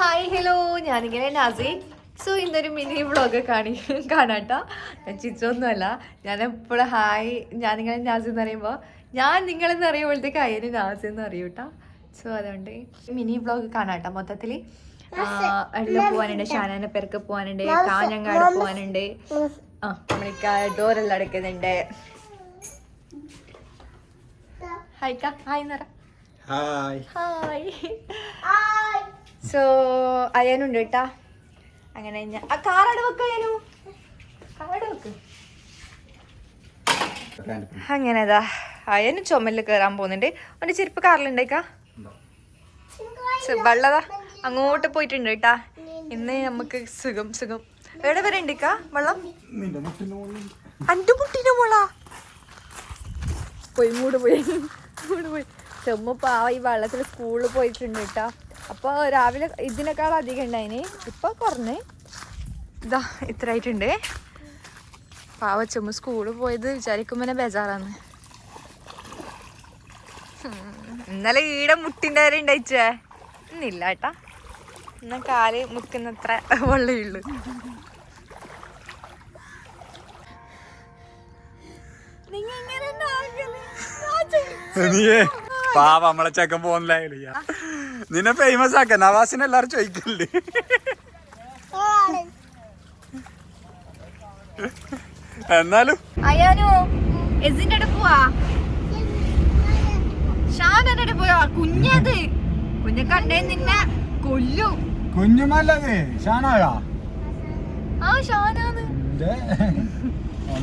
Hi hello, ഞാനിങ്ങനെ Nazi. So ഇന്നൊരു mini vlog കാണാട്ടോ. ഞാൻ ചിച്ചൊന്നുമല്ല, ഞാൻ എപ്പോഴും ഹായ് ഞാനിങ്ങനെ നാസി എന്ന് പറയുമ്പോൾ ഞാൻ നിങ്ങളെന്ന് അറിയുമ്പോഴത്തേക്ക് അയ്യന് നാസി എന്ന് അറിയും കേട്ടോ. സോ അതുകൊണ്ട് മിനി വ്ളോഗ് കാണാട്ടോ. മൊത്തത്തിൽ എല്ലാം പോകാനുണ്ട്, ഷാനാൻ്റെ പേർക്ക് പോകാനുണ്ട്, കാഞ്ഞങ്ങാട് പോകാനുണ്ട്. നമ്മൾക്ക് ഡോറെല്ലാം അടയ്ക്കുന്നുണ്ട്. ഹായ് ഹായ് എന്നറ. ഹായ്. സോ അയ്യാനുണ്ട് കേട്ടാ. അങ്ങനെ ഞാൻ കാറടെ വെക്ക് അയ്യാനു, കാറടെ വെക്ക്. അങ്ങനെതാ അയ്യാനും ചുമലിൽ കയറാൻ പോകുന്നുണ്ട്. അവൻ്റെ ചെരുപ്പ് കാറിലുണ്ടേക്കാ. വെള്ളതാ അങ്ങോട്ട് പോയിട്ടുണ്ട് കേട്ടാ. ഇന്ന് നമുക്ക് സുഖം. എവിടെ വരെ ഉണ്ടേക്കാ വെള്ളം? അന്റെ മുട്ടിന്റെ മോളാ പോയി മൂട് പോയി. ചെമ്മ പാവ ഈ വെള്ളത്തിൽ സ്കൂളിൽ പോയിട്ടുണ്ട് കേട്ടാ. അപ്പോൾ രാവിലെ ഇതിനേക്കാൾ അധികം ഉണ്ടായിന്, ഇപ്പോൾ കുറഞ്ഞ് ഇതാ ഇത്ര ആയിട്ടുണ്ട്. പാവ ചെമ്മ സ്കൂളിൽ പോയത് വിചാരിക്കുമ്പോൾ തന്നെ ബേജാറാണ്. ഇന്നലെ ഈടെ മുട്ടിൻ്റെ വരെ ഉണ്ടായിച്ചേ, ഇന്നില്ല കേട്ടാ. എന്നാൽ കാല് മുക്കുന്നത്ര വെള്ളമുള്ളൂ. പാവ നമ്മളെ ചെക്കൻ പോകുന്നില്ല. നിന്നെ ഫേമസ് ആക്ക നവാസിനെ എല്ലാരും ചോദിക്കല്ലേ. എന്നാലും അയ്യാനു എസിന്റെ അടുത്ത് പോവാ, ഷാന്റെ അടുത്ത് പോവാ. കുഞ്ഞത് കുഞ്ഞെ കണ്ടേ നിന്നെ കൊല്ലും. കുഞ്ഞുമല്ലത് ഷാനായാ? ആ ഷാനാണ്.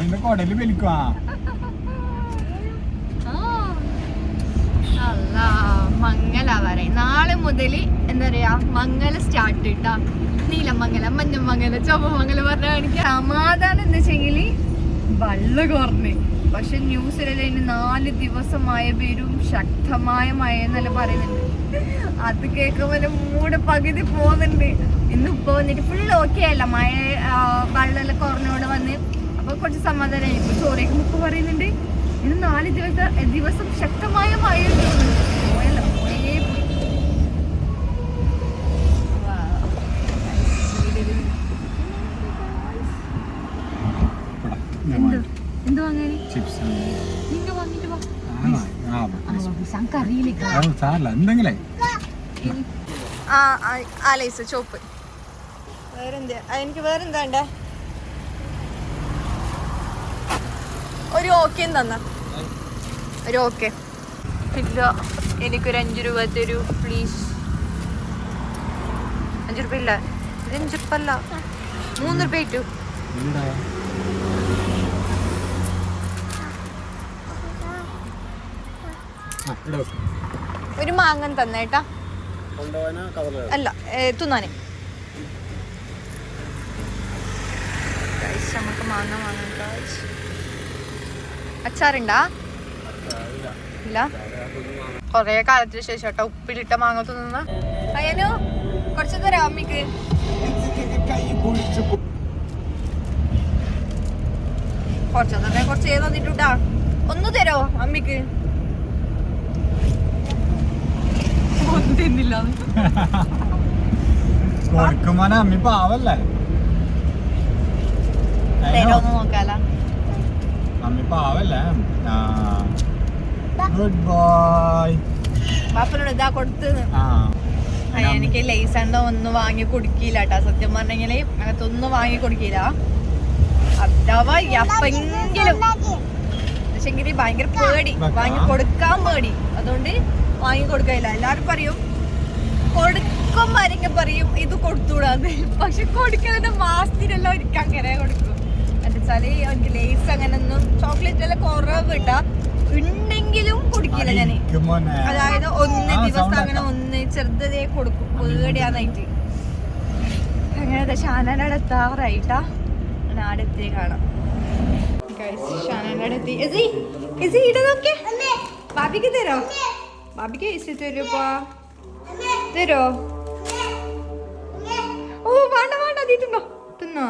നിന്റെ കൊടല് വലിക്കുവാ. മംഗല വരെ നാളെ മുതൽ എന്താ പറയാ മംഗല സ്റ്റാർട്ട് ഇട്ടാ. നീലമംഗലം, മഞ്ഞമംഗലം, ചുവമംഗലം പറഞ്ഞാൽ എനിക്ക് സമാധാനം എന്ന് വെച്ചെങ്കിൽ വെള്ളം കുറഞ്ഞ്. പക്ഷെ ന്യൂസിലെല്ലാം ഇനി 4 ദിവസം മഴ വരും, ശക്തമായ മഴ എന്നെല്ലാം പറയുന്നുണ്ട്. അത് കേൾക്കുമ്പോൾ മൂട് പകുതി പോകുന്നുണ്ട്. ഇന്നിപ്പോ വന്നിട്ട് ഫുൾ ഓക്കെ അല്ല, മഴ വെള്ളമെല്ലാം കുറഞ്ഞോട് വന്ന്. അപ്പൊ കുറച്ച് സമാധാനം. ഇപ്പൊ ചോറേക്ക് മുപ്പ് പറയുന്നുണ്ട് ഇന്ന് 4 ദിവസം ശക്തമായ മഴ. എന്ത് വാങ്ങാൻ? ചോപ്പ് വേറെന്താ? എനിക്ക് വേറെന്താ ഉണ്ടേ? ഒരു ഓക്കെ തന്ന ഒരു ഓക്കെ ഇല്ല. എനിക്കൊരു 5 രൂപ തരൂ പ്ലീസ്. 5 രൂപ ഇല്ല, ഇത് 5 രൂപ അല്ല, 3 രൂപ ഇട്ടു. ഒരു മാങ്ങൻ തന്നേട്ടാ. അല്ല തിന്നാന്. നമുക്ക് മാങ്ങ വാങ്ങാൻ. അച്ചാറുണ്ടാ? ഇല്ല. കൊറേ കാലത്തിന് ശേഷം കേട്ടോ ഉപ്പിലിട്ട മാങ്ങ തിന്നുന്ന. അയ്യനു കുറച്ച് തരാം അമ്മിക്ക്. കുറച്ച് തന്നിട്ടുണ്ടാ. ഒന്ന് തരോ അമ്മിക്ക്? ഒന്നും തിന്നില്ല. അമ്മി പാവല്ലേ, തരോന്ന് നോക്കാല. അമ്മി പാവല്ലേ. Good boy. ബാപ്പനോട് ഇതാ കൊടുത്ത്. എനിക്ക് ലൈസണ്ടോ ഒന്നും വാങ്ങി കൊടുക്കില്ല കേട്ടാ. സത്യം പറഞ്ഞെങ്കില് അകത്തൊന്നും വാങ്ങി കൊടുക്കില്ല. അഥവാ എപ്പെങ്കിലും പക്ഷെങ്കിൽ ഭയങ്കര പേടി, വാങ്ങി കൊടുക്കാൻ പേടി. അതുകൊണ്ട് വാങ്ങി കൊടുക്കില്ല. എല്ലാരും പറയും കൊടുക്കുമ്പോ ആരെങ്കിലും പറയും ഇത് കൊടുത്തുകൂടാന്ന്. പക്ഷെ കൊടുക്കലിന്റെ മാസത്തിനെല്ലാം എനിക്ക് അങ്ങനെ കൊടുക്കും. എന്താച്ചാല് എനിക്ക് ലേസ് അങ്ങനെ ഒന്നും ചോക്ലേറ്റ് എല്ലാം കുറവ് കിട്ടാ ഉണ്ടെങ്കിലും കുടിക്കില്ല ഞാന്. അതായത് 1 ദിവസം അങ്ങനെ ഒന്ന് ചെറുതേ കൊടുക്കും, പേടിയാന്നായിട്ട്. അങ്ങനെ ഷാനാൻ്റെ അവിടെ എത്താറായിട്ടാ. അങ്ങനെ ആടെ എത്തിയെ കാണാം. ഷാനാൻ്റെ അവിടെ എത്തി. ഇട നോക്കേ, ബാബിക്ക് തരോ? ബാബിക്ക് ഐസ് തരുപ്പോ? തരോ? ഓ വേണ്ട തീറ്റുണ്ടോ? തിന്നോ?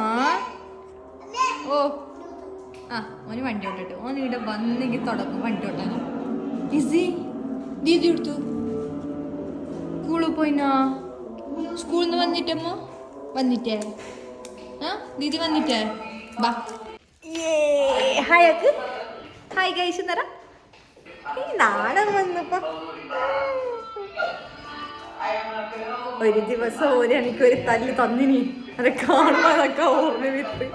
ഓ ആ ഓന് വണ്ടി ഓട്ടിട്ട് ഓന് ഇവിടെ വന്നെങ്കിൽ തുടങ്ങും വണ്ടി ഓട്ടാനും. ദീദി എടുത്തു സ്കൂളിൽ പോയിനാ. സ്കൂളിൽ നിന്ന് വന്നിട്ടമ്മോ വന്നിട്ടേ ആ ദീദി വന്നിട്ടേ ബാ ഹായ് ആക്ക് ഹായ് ഗൈസ് എന്നറ ഈ നാടൻ വന്നപ്പോ ഒരു ദിവസം എനിക്കൊരു തല്ല് തന്നിനി അത് കാണുമ്പോൾ അതൊക്കെ ഓർമ്മ വിട്ട്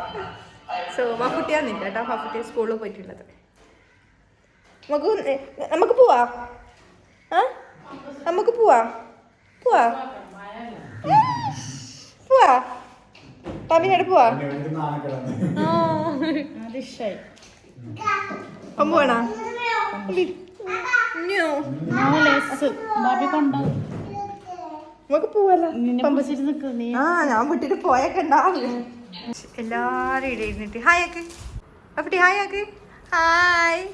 സോ മഫുട്ടിയാ നിന്നില്ല കേട്ടോ മഫുട്ടിയ സ്കൂളിൽ പോയിട്ടുള്ളത് നമുക്ക് പോവാ ആ നമുക്ക് പോവാ പോവാ പോവാ തമിഴ്നാട് പോവാ പോവാണോ നമുക്ക് പോവല്ലോ ആ ഞാൻ വിട്ടിട്ട് പോയൊക്കെ ഉണ്ടാവില്ല എല്ലാരും ഇവിടെ ഇരുന്നിട്ട് ഹായ് ആക്ക് അപ്പടി ഹായ് ആക്ക് ഹായ്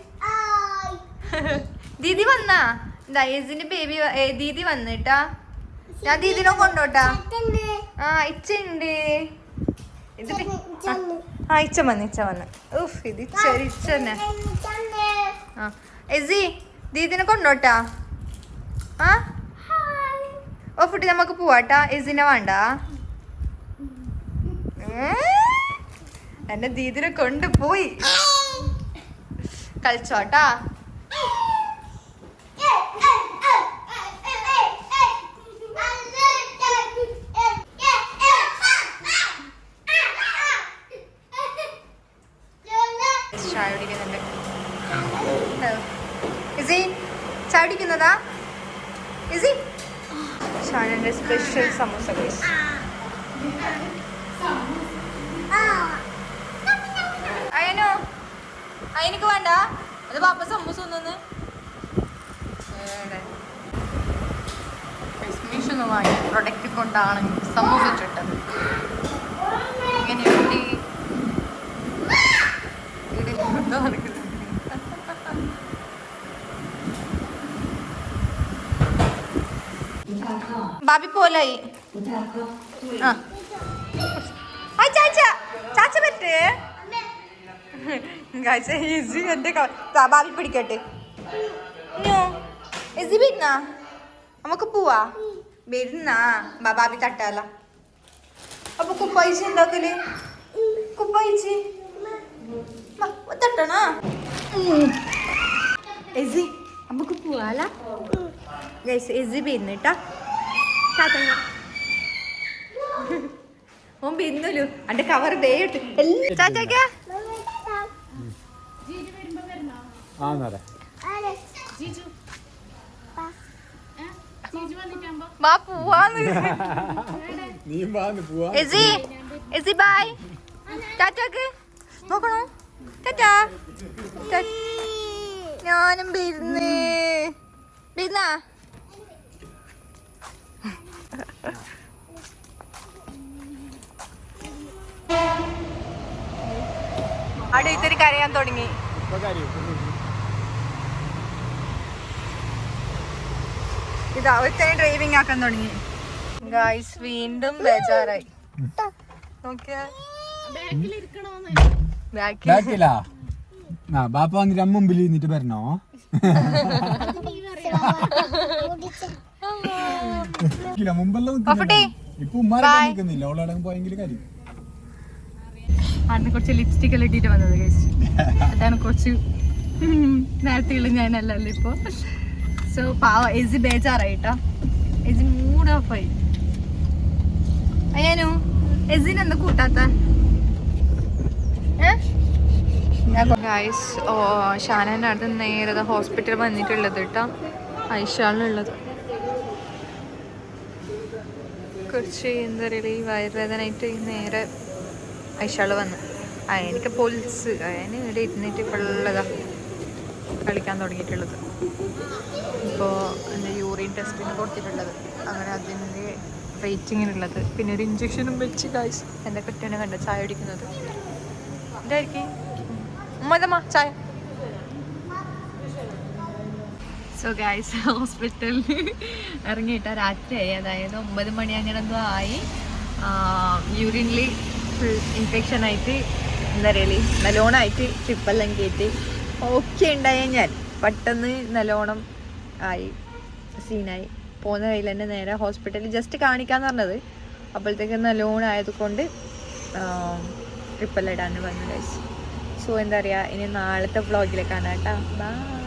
ദീദി വന്നാ ദയസിന്റെ ബേബി ദീദി വന്നിട്ടാ ഞാൻ ദീദിനെ കൊണ്ടോട്ടാ ആ ഇച്ചുണ്ട് ഇത് ആ ഇച്ച വന്ന് ഉഫ് ഇത് ഇച്ചന്നെ ആ എസി ദീദിനെ കൊണ്ടോട്ടാ ആ ഓ ഫുട്ടി നമുക്ക് പോവാട്ടാ എസിനെ വേണ്ട എന്നെ ദീദിനെ കൊണ്ടുപോയി കളിച്ചോട്ടാ ചായ കുടിക്കുന്നുണ്ട് ഇസി ചായ കുടിക്കുന്നതാ ഇസി ഷാനന്റെ സ്പെഷ്യൽ സമൂസ ഗൈസ് അയ്യനോ അയ്യനക്ക് വേണ്ട അത് പാപ്പ സമൂസ ഒന്നു മീഷൊന്ന് വാങ്ങി പ്രൊഡക്റ്റ് കൊണ്ടാണ് സമൂസ ചുട്ടത് ഇങ്ങനെയുണ്ട് ബാബി പോലായി ചാച്ച പറ്റേ എന്റെ ബാബി പിടിക്കട്ടെ വരുന്നാ നമുക്ക് പോവാ വരുന്നാ ബാബി തട്ടാല അപ്പൊ കുപ്പായിച്ച് എന്താക്കല് കുപ്പായിച്ച് തട്ടണ എസി നമുക്ക് പോവാല ഗൈസ് എസി വരുന്നിട്ടാ ഓൻ വരുന്നല്ലോ അന്റെ കവർ ദയട്ട് ചാച്ചാക്കാ വാ പോവാന്ന് എസി എസി ബൈ ടാറ്റാക്ക് നോക്കണോ ടാറ്റാ ഞാനും വരുന്നാ അവിടെ ഇത്തിരി കരയാൻ തുടങ്ങി ഇതാ ഒത്തിരി ഡ്രൈവിംഗ് ആക്കാൻ തുടങ്ങി ഗായ്സ് വീണ്ടും ബേജാറായി നോക്കിയാ ബാപ്പ വന്നിട്ട് മുമ്പിൽ ഇരുന്നിട്ട് വരണോ അന്ന് കുറച്ച് ലിപ്സ്റ്റിക് എല്ലാം ഇട്ടിട്ട് വന്നത് ഗൈസ് അതാണ് കുറച്ച് നേരത്തെ ഞാനല്ലല്ലോ ഇപ്പൊ സോ പാവ എസി ബേജാറായിട്ടാ എസി മൂഡ് ഓഫായി അയ്യാനു എസിനെന്താ കൂട്ടാത്ത ഗൈസ് ഷാനൻ്റെ അടുത്ത് നേരെ ഹോസ്പിറ്റലിൽ വന്നിട്ടുള്ളത് കേട്ടോ ഐഷാളിനുള്ളത് കുറച്ച് എന്താ പറയുക ഈ വയറുവേദനയായിട്ട് നേരെ ഐഷാള് വന്ന് എനിക്ക് പൊലിച്ച് അതിന് ഇവിടെ ഇരുന്നിട്ട് ഇപ്പോൾ ഉള്ളതാ കളിക്കാൻ തുടങ്ങിയിട്ടുള്ളത് ഇപ്പോൾ എൻ്റെ യൂറിൻ ടെസ്റ്റിന് കൊടുത്തിട്ടുള്ളത് അങ്ങനെ അതിൻ്റെ വെയിറ്റിങ്ങിനുള്ളത് പിന്നെ ഒരു ഇഞ്ചക്ഷനും വെച്ച് ഗൈസ് എൻ്റെ കുറ്റനെ കണ്ട ചായ കുടിക്കുന്നത് എന്തായിരിക്കും ഉമ്മതമ്മ ചായ സോ ഗൈസ് ഹോസ്പിറ്റലിൽ ഇറങ്ങിയിട്ടാ രാത്രിയായി അതായത് 9 മണി അങ്ങനെ എന്തോ ആയി യൂറിനിൽ ഫുൾ ഇൻഫെക്ഷൻ ആയിട്ട് എന്താ പറയുക നല്ലോണമായിട്ട് ട്രിപ്പെല്ലാം കയറ്റി ഓക്കെ ഉണ്ടായ ഞാൻ പെട്ടെന്ന് നല്ലോണം ആയി സീനായി പോകുന്ന വഴിയിൽ തന്നെ നേരെ ഹോസ്പിറ്റലിൽ ജസ്റ്റ് കാണിക്കാന്ന് പറഞ്ഞത്. അപ്പോഴത്തേക്ക് ലോൺ ആയതുകൊണ്ട് ട്രിപ്പെല്ലാം ഇടാൻ വന്നു ഗൈസ്. സോ എന്താ പറയുക, ഇനി നാളത്തെ വ്ളോഗിൽ കാണാം കേട്ടോ. ബൈ.